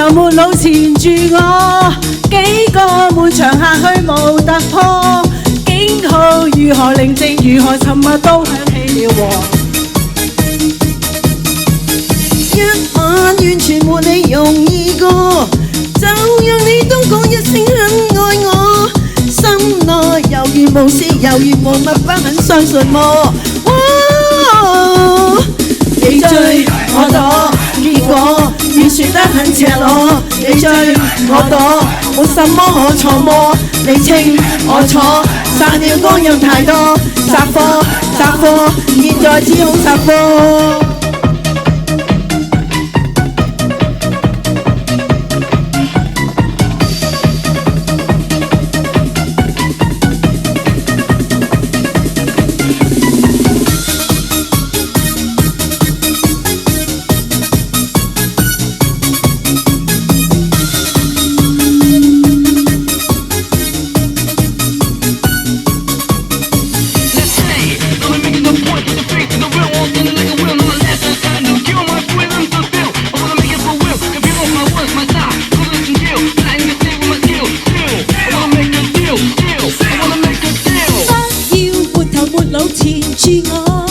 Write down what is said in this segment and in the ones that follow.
頭沒路纏住我，幾個門牆下去無突破，警號如何寧靜，如何沉默都響起了喎。一晚完全沒你容易過，就讓你都講一聲很愛我，心內猶如無事，猶如無物，不肯相信麼？你追我躲，結果已說得很赤裸。你追我躲，沒什麼可錯麼？你清我楚，殺了光陰太多，殺科殺科，現在只好殺科。纏住我，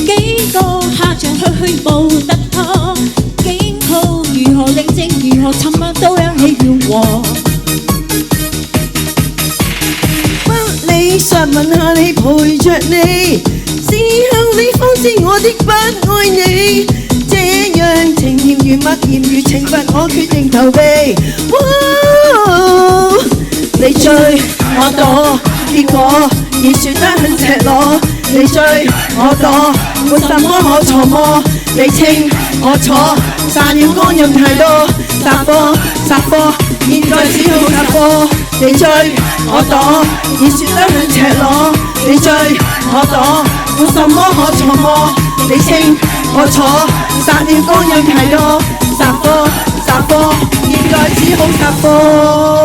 幾個下場去無突破，警號如何寧靜，如何沉默都響起了禍。不理想問下你陪着你，事後你方知我的不愛你，這樣情嫌如蜜，嫌如懲罰，我決定逃避。你追我躲，結果已說得很赤裸。你追我躲，沒什麼可錯麼？你清我楚，殺了光陰太多，殺科殺科，現在只好殺科。你追我躲，已說得很赤裸。你追我躲，沒什麼可錯麼？你清我楚，殺了光陰太多，殺科殺科，現在只好殺科。